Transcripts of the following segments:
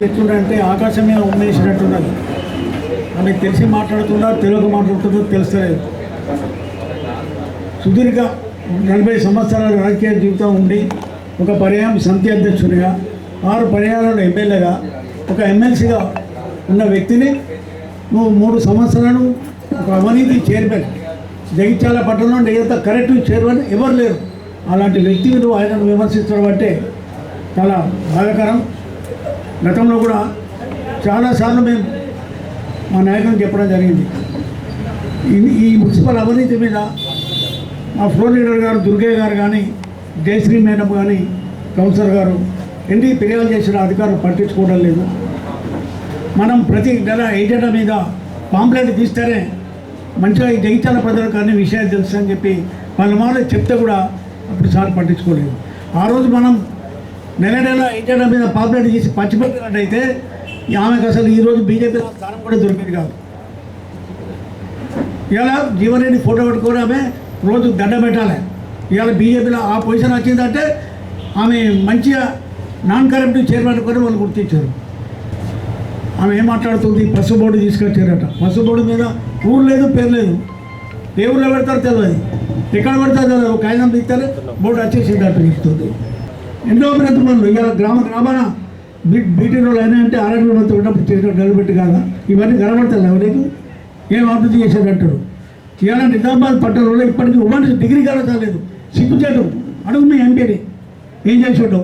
ఎట్లుంటే ఆకాశమే ఉమ్మేసినట్టున్నది. మనకి తెలిసి మాట్లాడుతున్నారు, తెలుగు మాట్లాడుతున్నారు తెలుస్తలేదు. సుదీర్ఘ 40 సంవత్సరాల రాజకీయ జీవితం ఉండి ఒక పర్యాయం సమితి అధ్యక్షునిగా 6 పర్యాయాల ఎమ్మెల్యేగా ఒక ఎమ్మెల్సీగా ఉన్న వ్యక్తిని నువ్వు 3 సంవత్సరాలు ఒక అవినీతి చైర్మన్ జగిత్యాల పట్టణంలో ఎంత కరెక్ట్ చైర్మన్ ఎవరు లేరు. అలాంటి వ్యక్తిని నువ్వు ఆయనను విమర్శించడం అంటే చాలా బాధాకరం. గతంలో కూడా చాలాసార్లు మేము మా నాయకులను చెప్పడం జరిగింది. ఈ మున్సిపల్ అవినీతి మీద మా ఫ్లోర్ లీడర్ గారు దుర్గయ్య గారు కానీ జయశ్రీ మేడం కానీ కౌన్సిలర్ గారు ఎన్ని ఫిర్యాదు చేసిన అధికారులు పట్టించుకోవడం లేదు. మనం ప్రతి నెల ఏజెండా మీద పాంప్లెట్ తీస్తేనే మంచిగా ఈ జగిత్యాల ప్రజలకు అన్ని విషయాలు తెలుసు అని చెప్పి వాళ్ళ మాట చెప్తే కూడా అప్పుడు సార్ పట్టించుకోలేదు. ఆ రోజు మనం నెల ఏజెండా మీద పాంప్లెట్ తీసి పంచిపెట్టినట్టయితే ఆమెకు అసలు ఈరోజు బీజేపీ స్థానం కూడా దొరికేది కాదు. ఇలా జీవన్ ఫోటో పెట్టుకొని ఆమె రోజు దండ పెట్టాలి. ఇవాళ బీజేపీలో ఆ పొజిషన్ వచ్చిందంటే ఆమె మంచిగా నాన్ కరప్టివ్ చైర్మన్ కొని వాళ్ళు గుర్తించారు. ఆమె ఏం మాట్లాడుతుంది, పసుపు బోర్డు తీసుకొచ్చారట. పసుపు బోర్డు మీద ఊరు లేదు, పేరు లేదు. ఏ ఊళ్ళో పెడతారో తెలియదు, ఎక్కడ పెడతారో తెలియదు. కాగితం తీస్తారు, బోర్డు వచ్చేసింది అట్టు చెప్తుంది. ఎన్నో ప్రతిమలు ఇవాళ గ్రామాన బీటీ రోడ్లు అయినా అంటే ఆరోగ్యంతో ఉన్నప్పుడు చేసిన నిలబెట్టి కాదా ఇవన్నీ కనబడతాయి. ఎవరికి ఏం అభివృద్ధి చేసేటంటారు. ఇవాళ నిజామాబాద్ పట్టణంలో ఇప్పటికీ ఉమెన్స్ డిగ్రీ కాదు చాలేదు. సిగ్గుచేయడం అడుగు మీ ఎంపీని ఏం చేసేటం.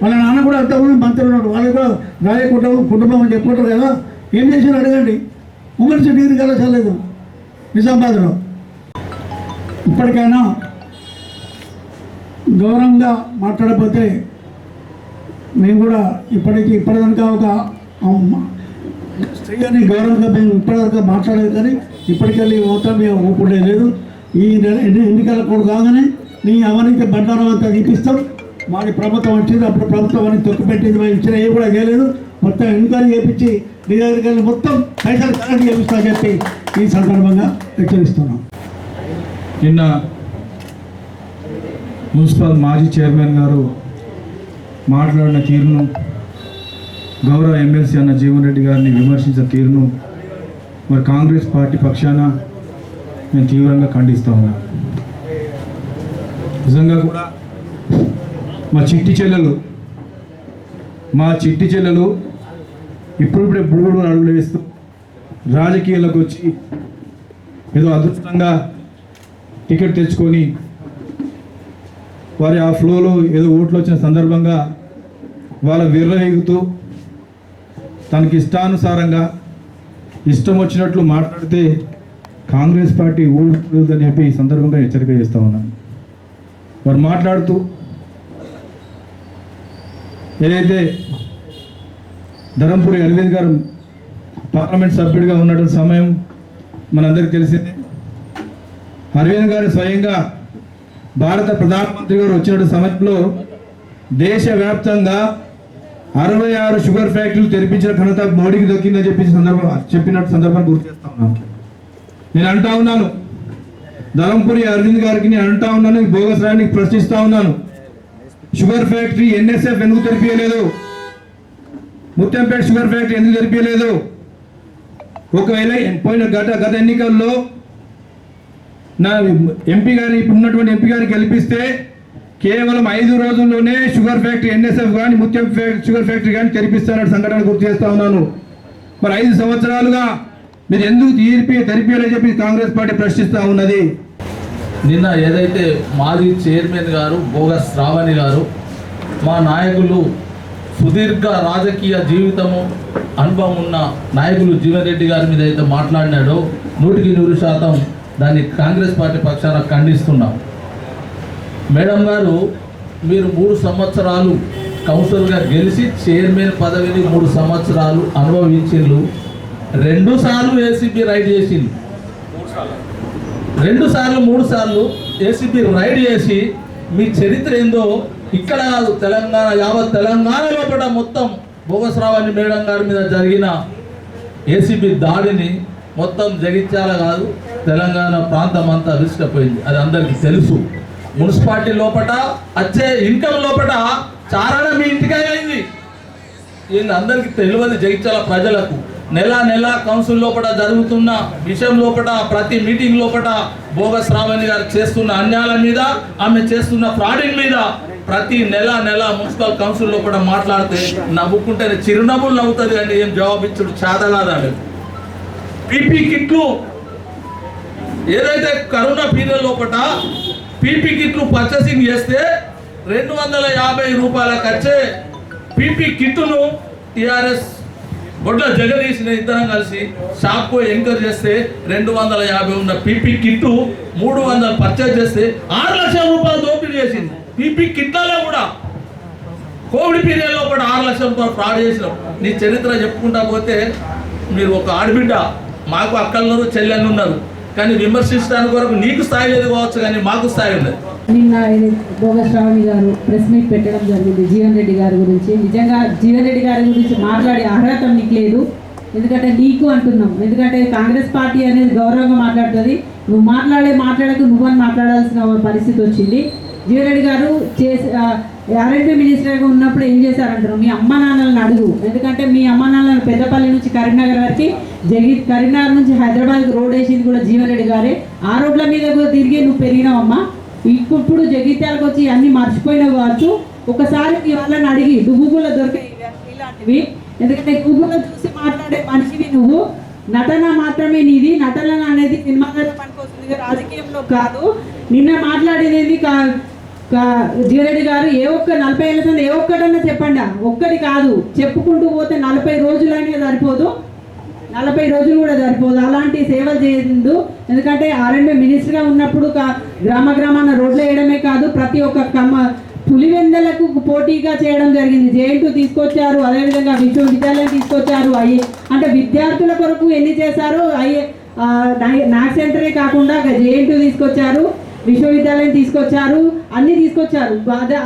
వాళ్ళ నాన్న కూడా అంతకుముందు మంత్రులు ఉన్నాడు, వాళ్ళు కూడా రాయకుంటాం కుటుంబం అని చెప్పుకుంటారు కదా. ఏం చేశారు అడగండి. ఉమెన్స్ డిగ్రీ కాదు చాలేదు నిజామాబాద్లో. ఇప్పటికైనా గౌరవంగా మాట్లాడకపోతే మేము కూడా ఇప్పటిదాకా ఒక స్త్రీ అని గౌరవంగా మేము ఇప్పటివరకు మాట్లాడేది, కానీ ఇప్పటికెళ్ళి మొత్తం మేము ఊపుడే లేదు. ఈ ఎన్నికల కూడా కాగానే నీ అవినీతి బండారం అంతా తీపిస్తాం. మాది ప్రభుత్వం వచ్చింది, అప్పుడు ప్రభుత్వం అని తొక్కిపెట్టింది, మేము ఇచ్చిన ఏం కూడా చేయలేదు. మొత్తం ఎంక్వైరీ చేయించి నీ దగ్గరికి వెళ్ళి మొత్తం పైసలు కరెక్ట్ చేపిస్తామని చెప్పి ఈ సందర్భంగా హెచ్చరిస్తున్నాం. నిన్న మున్సిపల్ మాజీ చైర్మన్ గారు మాట్లాడిన తీరును, గౌరవ ఎమ్మెల్సీ అన్న జీవన్ రెడ్డి గారిని విమర్శించిన తీరును మరి కాంగ్రెస్ పార్టీ పక్షాన నేను తీవ్రంగా ఖండిస్తూ ఉన్నాను. నిజంగా కూడా మా చిట్టి చెల్లెలు ఇప్పుడిప్పుడే బుడుగుడు అడుగులు వేస్తూ రాజకీయాలకు వచ్చి ఏదో అదృష్టంగా టికెట్ తెచ్చుకొని వారి ఆ ఫ్లోలో ఏదో ఓట్లు వచ్చిన సందర్భంగా వాళ్ళ విర్రవీగుతూ తనకి ఇష్టానుసారంగా ఇష్టం వచ్చినట్లు మాట్లాడితే కాంగ్రెస్ పార్టీ ఊరుతుందని చెప్పి ఈ సందర్భంగా హెచ్చరిక చేస్తూ ఉన్నాను. వారు మాట్లాడుతూ ఏదైతే ధరంపూరి అరవింద్ గారు పార్లమెంట్ సభ్యుడిగా ఉన్నటువంటి సమయం మనందరికీ తెలిసిందే. అరవింద్ గారు స్వయంగా భారత ప్రధానమంత్రి గారు వచ్చిన సమయంలో దేశవ్యాప్తంగా 66 షుగర్ ఫ్యాక్టరీలు తెరిపించిన ఘనత మోడీకి దక్కిందని చెప్పినట్టు సందర్భాన్ని గుర్తు చేస్తా ఉన్నాను. నేను అంటా ఉన్నాను, ధరంపూరి అరవింద్ గారికి నేను అంటా ఉన్నాను, బోగస్ రాయనికి ప్రశ్నిస్తా ఉన్నాను. షుగర్ ఫ్యాక్టరీ ఎన్ఎస్ఎఫ్ ఎందుకు తెరిపించలేదు? ముత్యంపేట షుగర్ ఫ్యాక్టరీ ఎందుకు తెరిపించలేదు? ఒకవేళ పోయిన గత ఎన్నికల్లో నా ఎంపీ గారిని ఉన్నటువంటి ఎంపీ గారిని గెలిపిస్తే కేవలం 5 రోజుల్లోనే షుగర్ ఫ్యాక్టరీ ఎన్ఎస్ఎఫ్ కానీ ముత్యం షుగర్ ఫ్యాక్టరీ కానీ తెరిపిస్తారన్న సంఘటన గుర్తు చేస్తా ఉన్నాను. మరి 5 సంవత్సరాలుగా మీరు ఎందుకు తెరిపియాలని చెప్పి కాంగ్రెస్ పార్టీ ప్రశ్నిస్తూ ఉన్నది. నిన్న ఏదైతే మాజీ చైర్మన్ గారు బోగస్ శ్రావణి గారు మా నాయకులు సుదీర్ఘ రాజకీయ జీవితము అనుభవం ఉన్న నాయకులు జీవన్ రెడ్డి గారి మీద అయితే మాట్లాడినాడో 100% దాన్ని కాంగ్రెస్ పార్టీ పక్షాన ఖండిస్తున్నాం. మేడం గారు, మీరు 3 సంవత్సరాలు కౌన్సిలర్గా గెలిచి చైర్మన్ పదవిని 3 సంవత్సరాలు అనుభవించారు. 2 సార్లు ఏసీబీ రైడ్ చేసింది, 2 సార్లు 3 సార్లు ఏసీబీ రైడ్ చేసి మీ చరిత్ర ఏందో ఇక్కడ కాదు తెలంగాణ యావత్ తెలంగాణ లోపల మొత్తం బోగస్ రావణి మేడం గారి మీద జరిగిన ఏసీబీ దాడిని మొత్తం జగిత్యాల కాదు తెలంగాణ ప్రాంతం అంతా విసిరిపోయింది. అది అందరికీ తెలుసు. మున్సిపాలిటీ లోపల వచ్చే ఇన్కమ్ లోపల చారణ మీ ఇంటికే అయింది. వీళ్ళందరికీ తెలియదు జగిత్యాల ప్రజలకు. నెల కౌన్సిల్ లోపల జరుగుతున్న విషయం లోపల ప్రతి మీటింగ్ లోపల బోగస్ రావణి గారు చేస్తున్న అన్యాయాల మీద, ఆమె చేస్తున్న ఫ్రాడింగ్ మీద ప్రతి నెల మున్సిపల్ కౌన్సిల్ లోపల మాట్లాడితే నవ్వుకుంటే చిరునవ్వులు నవ్వుతుంది కానీ ఏం జవాబు ఇచ్చుడు చేతగాదు. పీపీ కిట్లు ఏదైతే కరోనా పీరియడ్ లోపల పీపీ కిట్లు పర్చేసింగ్ చేస్తే 250 రూపాయలకు వచ్చే పీపీ కిట్టును టీఆర్ఎస్ గొడ్ల జగదీసిన ఇద్దరం కలిసి షాప్కు ఎంకరేజ్ చేస్తే 250 ఉన్న పీపీ కిట్టు 300 పర్చేజ్ చేస్తే 6 లక్షల రూపాయలు దోపిడీ చేసింది. పీపీ కిట్లలో కూడా కోవిడ్ పీరియడ్లో కూడా 6 లక్షల రూపాయలు ఫ్రాడ్ చేసినాం. నీ చరిత్ర చెప్పుకుంటా పోతే మీరు ఒక ఆడబిడ్డ, మాకు అక్కలున్నారు చెల్లెళ్ళు ఉన్నారు, కానీ విమర్శించడానికి వరకు నీకు స్థాయి లేదు కావచ్చు కానీ మాకు స్థాయి ఉంది. నిన్న బోగస్ శ్రావణి గారు ప్రెస్ మీట్ పెట్టడం జరిగింది జీవన్ రెడ్డి గారి గురించి. నిజంగా జీవన్ రెడ్డి గారి గురించి మాట్లాడే అర్హత నీకు లేదు, ఎందుకంటే నీకు అంటున్నాం. ఎందుకంటే కాంగ్రెస్ పార్టీ అనేది గౌరవంగా మాట్లాడుతుంది, నువ్వు మాట్లాడకు నువ్వని మాట్లాడాల్సిన పరిస్థితి వచ్చింది. జీవన్ రెడ్డి గారు ఆర్ఎండ్బి మినిస్టర్గా ఉన్నప్పుడు ఏం చేశారంటారు? మీ అమ్మ నాన్నలను అడుగు, ఎందుకంటే మీ అమ్మ నాన్నలను పెద్దపల్లి నుంచి కరీంనగర్ వరకు కరీంనగర్ నుంచి హైదరాబాద్కి రోడ్ వేసింది కూడా జీవన్ రెడ్డి గారే. ఆ రోడ్ల మీద తిరిగి నువ్వు పెరిగినావమ్మా. ఇప్పుడు జగిత్యాలకు వచ్చి అన్ని మర్చిపోయినావు కావచ్చు. ఒకసారి మీ వాళ్ళని అడిగి గూగుల్లో దొరికే ఇలాంటివి, ఎందుకంటే గూగుల్లో చూసి మాట్లాడే మనిషివి నువ్వు. నటన మాత్రమే నీది, నటన అనేది సినిమాలో పనికొస్తుంది, రాజకీయంలో కాదు. నిన్న మాట్లాడేది జీవన్ రెడ్డి గారు ఏ ఒక్క 40 ఏళ్ళ సంది ఏ ఒక్కటన్నా చెప్పండి, ఒక్కటి కాదు చెప్పుకుంటూ పోతే 40 రోజులైనా సరిపోదు, 40 రోజులు కూడా సరిపోదు. అలాంటి సేవలు చేయదు. ఎందుకంటే ఆర్ఎండ్బి మినిస్టర్గా ఉన్నప్పుడు గ్రామాన రోడ్లు వేయడమే కాదు, ప్రతి ఒక్క పులివెందలకు పోటీగా చేయడం జరిగింది. జేఎన్టీ తీసుకొచ్చారు, అదేవిధంగా విశ్వవిద్యాలయం తీసుకొచ్చారు. అంటే విద్యార్థుల కొరకు ఎన్ని చేశారు. నాక్ సెంటరే కాకుండా జేఎన్టీ తీసుకొచ్చారు, విశ్వవిద్యాలయం తీసుకొచ్చారు, అన్ని తీసుకొచ్చారు.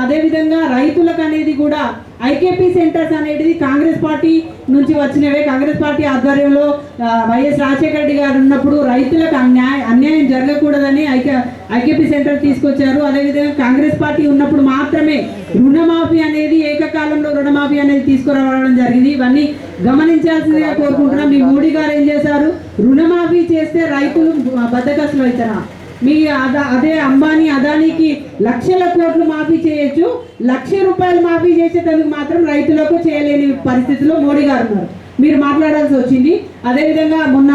అదేవిధంగా రైతులకు అనేది కూడా ఐకేపీ సెంటర్స్ అనేది కాంగ్రెస్ పార్టీ నుంచి వచ్చినవే. కాంగ్రెస్ పార్టీ ఆధ్వర్యంలో వైఎస్ రాజశేఖర రెడ్డి గారు ఉన్నప్పుడు రైతులకు అన్యాయం జరగకూడదని ఐకేపీ సెంటర్ తీసుకొచ్చారు. అదేవిధంగా కాంగ్రెస్ పార్టీ ఉన్నప్పుడు మాత్రమే రుణమాఫీ అనేది ఏకకాలంలో రుణమాఫీ అనేది తీసుకురావడం జరిగింది. ఇవన్నీ గమనించాల్సిందిగా కోరుకుంటున్నాం. మీ మోడీ గారు ఏం చేశారు? రుణమాఫీ చేస్తే రైతులు బద్దకస్తులు అవుతారా? మీ అదే అంబానీ అదానీకి లక్షల కోట్లు మాఫీ చేయొచ్చు, 1,00,000 రూపాయలు మాఫీ చేసేందుకు మాత్రం రైతులకు చేయలేని పరిస్థితిలో మోడీ గారు ఉన్నారు. మీరు మాట్లాడాల్సి వచ్చింది. అదేవిధంగా మొన్న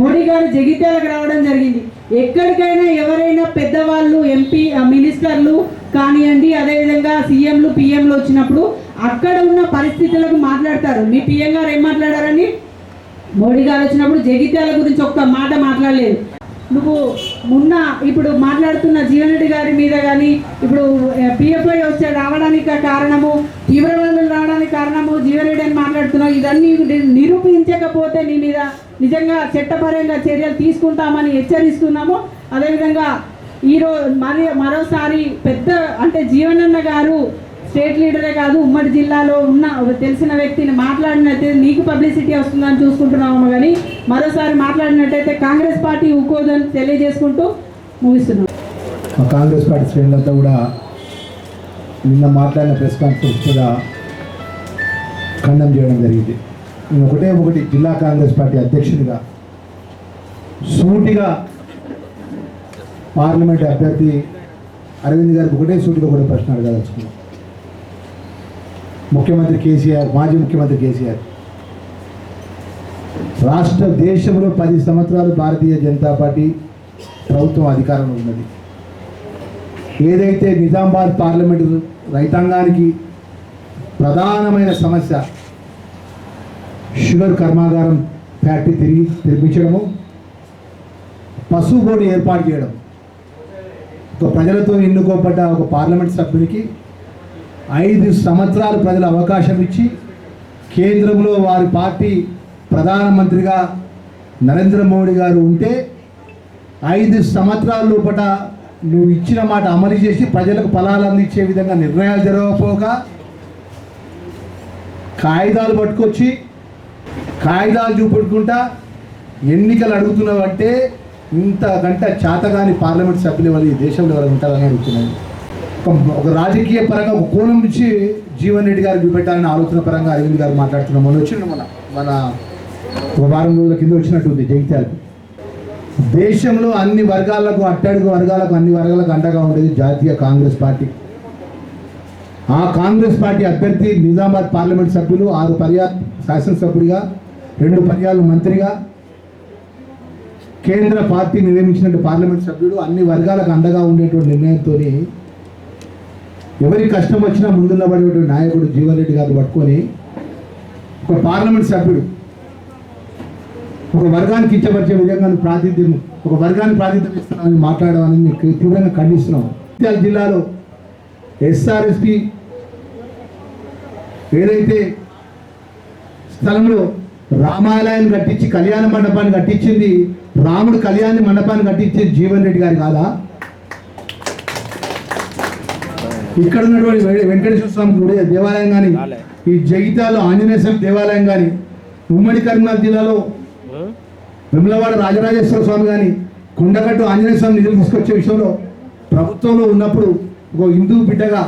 మోడీ గారు జగిత్యాలకు రావడం జరిగింది. ఎక్కడికైనా ఎవరైనా పెద్దవాళ్ళు ఎంపీ మినిస్టర్లు కానివ్వండి, అదేవిధంగా సీఎంలు పిఎంలు వచ్చినప్పుడు అక్కడ ఉన్న పరిస్థితులకు మాట్లాడతారు. మీ పిఎం గారు ఏం మాట్లాడారని? మోడీ గారు వచ్చినప్పుడు జగిత్యాల గురించి ఒక్క మాట మాట్లాడలేదు. నువ్వు ఇప్పుడు మాట్లాడుతున్న జీవన్ రెడ్డి గారి మీద కానీ ఇప్పుడు పిఎఫ్ఐ రావడానికి కారణము, తీవ్రవాదులు రావడానికి కారణము జీవన్ రెడ్డి అని మాట్లాడుతున్నావు. ఇవన్నీ నిరూపించకపోతే నీ మీద నిజంగా చట్టపరంగా చర్యలు తీసుకుంటామని హెచ్చరిస్తున్నాము. అదేవిధంగా మరోసారి అంటే జీవనన్న గారు స్టేట్ లీడరే కాదు, ఉమ్మడి జిల్లాలో ఉన్న తెలిసిన వ్యక్తిని మాట్లాడినట్టయితే నీకు పబ్లిసిటీ వస్తుందని చూసుకుంటున్నాము. కానీ మరోసారి మాట్లాడినట్టయితే కాంగ్రెస్ పార్టీ ఊకోదని తెలియజేసుకుంటూ ముగిస్తున్నాం. కాంగ్రెస్ పార్టీ శ్రేణులంతా కూడా నిన్న మాట్లాడిన ప్రెస్ కాన్ఫరెన్స్ కూడా ఖండన చేయడం జరిగింది. నేను ఒకటి జిల్లా కాంగ్రెస్ పార్టీ అధ్యక్షుడిగా సూటిగా పార్లమెంట్ అభ్యర్థి అరవింద్ గారికి సూటిగా ప్రశ్న అడగదలుచుకున్నాం. ముఖ్యమంత్రి కేసీఆర్, మాజీ ముఖ్యమంత్రి కేసీఆర్ దేశంలో 10 సంవత్సరాలు భారతీయ జనతా పార్టీ ప్రభుత్వం అధికారంలో ఉన్నది. ఏదైతే నిజామాబాద్ పార్లమెంటు రైతాంగానికి ప్రధానమైన సమస్య షుగర్ కర్మాగారం ఫ్యాక్టరీ తెరిపించడము, పసుపు బోర్డు ఏర్పాటు చేయడం, ఒక ప్రజలతో ఎన్నుకోబడ్డ ఒక పార్లమెంట్ సభ్యునికి 5 సంవత్సరాలు ప్రజలు అవకాశం ఇచ్చి కేంద్రంలో వారి పార్టీ ప్రధానమంత్రిగా నరేంద్ర మోడీ గారు ఉంటే 5 సంవత్సరాల లోపల నువ్వు ఇచ్చిన మాట అమలు చేసి ప్రజలకు ఫలాలు అందించే విధంగా నిర్ణయాలు జరగకపోగా కాగితాలు పట్టుకొచ్చి కాగితాలు చూపెట్టుకుంటా ఎన్నికలు అడుగుతున్నావు అంటే ఇంతకంటే చేతగాని పార్లమెంట్ సభ్యులు వాళ్ళు ఈ దేశంలో ఎవరు ఉంటారని అడుగుతున్నాను. ఒక రాజకీయ పరంగా ఒక కోణం నుంచి జీవన్ రెడ్డి గారు చూపెట్టాలని ఆలోచన పరంగా అరవింద్ గారు మాట్లాడుతున్నాం. మొన్న వచ్చిండు మన ఒక వారం రోజుల కింద వచ్చినట్టుంది జగిత్యాలకు. దేశంలో అన్ని వర్గాలకు అట్టడుగు వర్గాలకు అన్ని వర్గాలకు అండగా ఉండేది జాతీయ కాంగ్రెస్ పార్టీ. ఆ కాంగ్రెస్ పార్టీ అభ్యర్థి నిజామాబాద్ పార్లమెంట్ సభ్యులు 6 పర్యాలు శాసనసభ్యుడిగా 2 పర్యాలు మంత్రిగా కేంద్ర పార్టీ నియమించినట్టు పార్లమెంట్ సభ్యుడు అన్ని వర్గాలకు అండగా ఉండేటువంటి నిర్ణయంతో ఎవరి కష్టం వచ్చినా ముందున్నబడేటువంటి నాయకుడు జీవన్ రెడ్డి గారు పట్టుకొని ఒక పార్లమెంట్ సభ్యుడు ఒక వర్గానికి ఇచ్చబరిచే విధంగా ప్రాతినిధ్యం ఒక వర్గాన్ని ప్రాతినిధ్యం ఇస్తున్నామని మాట్లాడడం అనేది తీవ్రంగా ఖండిస్తున్నాం. జగిత్యాల జిల్లాలో ఎస్ఆర్ఎస్పి ఏదైతే స్థలంలో రామాలయాన్ని కట్టించి కళ్యాణ మండపాన్ని కట్టించింది, రాముడు కళ్యాణ మండపాన్ని కట్టించింది జీవన్ రెడ్డి గారు కాదా? ఇక్కడ ఉన్నటువంటి వెంకటేశ్వర స్వామి గుడి దేవాలయం కానీ, ఈ జగిత్యాలలో ఆంజనేయ స్వామి దేవాలయం కానీ, ఉమ్మడి కరీంనగర్ జిల్లాలో వెములవాడ రాజరాజేశ్వర స్వామి కానీ, కొండగట్టు ఆంజనేయ స్వామి నిధులు తీసుకొచ్చే విషయంలో ప్రభుత్వంలో ఉన్నప్పుడు ఒక హిందూ బిడ్డగా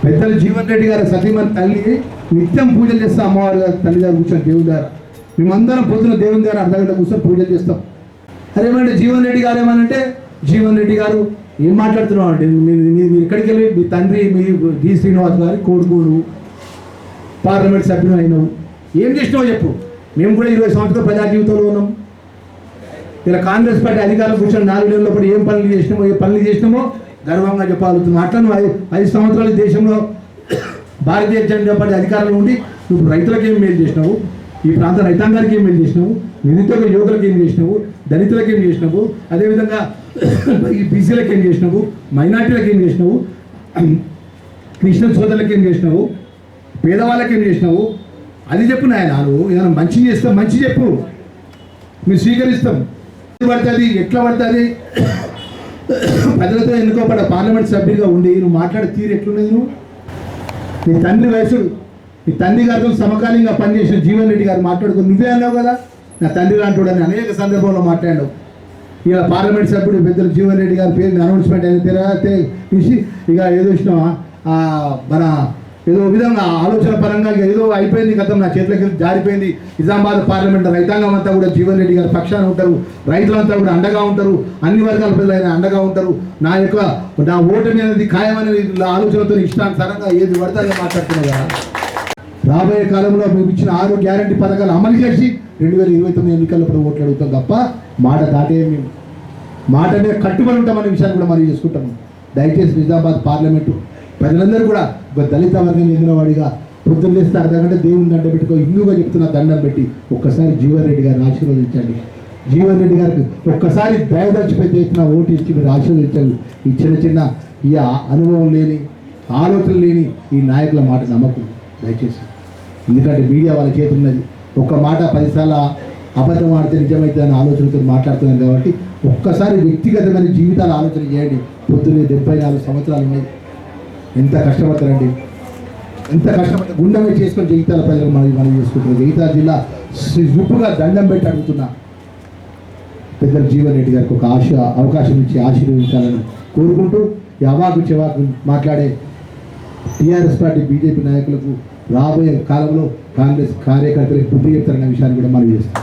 పెద్దలు జీవన్ రెడ్డి గారి సతీమణి తల్లి నిత్యం పూజలు చేస్తాం. అమ్మవారి గారు తల్లి గారు కూర్చొని దేవుని గారు మేమందరం పొద్దున దేవుని గారు అర్ధగంట కూర్చొని పూజలు చేస్తాం. అదేమంటే జీవన్ రెడ్డి గారు ఏమనంటే జీవన్ రెడ్డి గారు ఏం మాట్లాడుతున్నావు అంటే మీరు ఎక్కడికి వెళ్ళి మీ తండ్రి మీ డి శ్రీనివాస్ గారి కొడుకును పార్లమెంట్ సభ్యులు అయినావు, ఏం చేసినావో చెప్పు. మేము కూడా 20 సంవత్సరాలు ప్రజా జీవితంలో ఉన్నాం. ఇలా కాంగ్రెస్ పార్టీ అధికారులు కూర్చొని 4 నెలల లోపల ఏం పనులు చేసినామో గర్వంగా చెప్పాలుతున్నాం. అట్లా నువ్వు 5 సంవత్సరాలు దేశంలో భారతీయ జనతా పార్టీ అధికారంలో ఉండి నువ్వు రైతులకు ఏం మేలు చేసినావు, ఈ ప్రాంత రైతాంగానికి ఏం మేలు చేసినావు, నిరుద్యోగ యువకులకు ఏం చేసినావు, దళితులకు ఏం చేసినావు, అదేవిధంగా ఈ బీసీలకు ఏం చేసినావు, మైనార్టీలకు ఏం చేసినావు, క్రిస్టియన్ సోదరులకు ఏం చేసినావు, పేదవాళ్ళకి ఏం చేసినావు, అది చెప్పు నాయన. నువ్వు ఏదైనా మంచి చేస్తాం, మంచి చెప్పు, మీరు స్వీకరిస్తాం. పడుతుంది ఎట్లా పడుతుంది, ప్రజలతో ఎన్నుకోబడ్డ పార్లమెంట్ సభ్యుడిగా ఉండి నువ్వు మాట్లాడే తీరు ఎట్లున్నది? నువ్వు నీ తండ్రి వయసుడు, నీ తండ్రి గారితో సమకాలీనంగా పనిచేసిన జీవన్ రెడ్డి గారు మాట్లాడుకో నువ్వే అన్నావు కదా నా తండ్రి లాంటి అనేక సందర్భంలో మాట్లాడావు. ఇలా పార్లమెంట్ సభ్యుడు పెద్దలు జీవన్ రెడ్డి గారి పేరు అనౌన్స్మెంట్ అయిన తర్వాత చూసి ఇక ఏదో ఇచ్చినావా మన ఏదో విధంగా ఆలోచన పరంగా ఏదో అయిపోయింది, గతం నా చేతులకి జారిపోయింది. నిజామాబాద్ పార్లమెంట్ రైతాంగం అంతా కూడా జీవన్ రెడ్డి గారి పక్షాన ఉంటారు, రైతులంతా కూడా అండగా ఉంటారు, అన్ని వర్గాల ప్రజలు అండగా ఉంటారు. నా ఓటమి అనేది ఖాయమనేది ఆలోచనతో ఇష్టానుసారంగా ఏది పడతారో మాట్లాడుతున్నారు కదా. రాబోయే కాలంలో మేము ఇచ్చిన 6 గ్యారంటీ పథకాలు అమలు చేసి 2029 ఎన్నికల్లో ఓట్లు అడుగుతాం తప్ప మాట దాటే మేము మాట మీద కట్టుబడి ఉంటామనే విషయాన్ని కూడా మనం చేసుకుంటాము. దయచేసి నిజామాబాద్ పార్లమెంటు ప్రజలందరూ కూడా ఒక దళిత వర్గం చెందిన వాడిగా పొద్దున్న లేస్తే అర్ధగంట దేవుని దండ పెట్టుకో హిందూగా చెప్తున్న దండం పెట్టి ఒక్కసారి జీవన్ రెడ్డి గారిని ఆశీర్వదించండి. జీవన్ రెడ్డి గారికి ఒక్కసారి దయదర్చి పెద్ద ఎత్తున ఓటు ఇచ్చి మీరు ఆశీర్వదించండి. ఈ చిన్న ఈ అనుభవం లేని ఆలోచన లేని ఈ నాయకుల మాట నమ్మకం దయచేసి. ఎందుకంటే మీడియా వాళ్ళ చేతి ఉన్నది, ఒక్క మాట 10 సార్లు అబద్ధం ఆడితే నిజమైతే అనే ఆలోచనతో మాట్లాడుతున్నాను కాబట్టి ఒక్కసారి వ్యక్తిగతమైన జీవితాలు ఆలోచన చేయండి. పొద్దున్నే 74 సంవత్సరాలు ఉన్నాయి, ఎంత కష్టపడతారండి, ఎంత కష్టపడతారు. గుండె చేసుకొని జగిత్యాల ప్రజలు మనం చేసుకుంటున్నాం. జగిత్యాల జిల్లా గుప్పుగా దండం పెట్టి అడుగుతున్నా పెద్దలు జీవన్ రెడ్డి గారికి ఒక అవకాశం ఇచ్చి ఆశీర్వదించాలని కోరుకుంటూ ఈ అవాకు చెవాకు మాట్లాడే టీఆర్ఎస్ పార్టీ బీజేపీ నాయకులకు రాబోయే కాలంలో కాంగ్రెస్ కార్యకర్తలకు బుద్ధి చెప్తారన్న విషయాన్ని కూడా మనం చేస్తాం.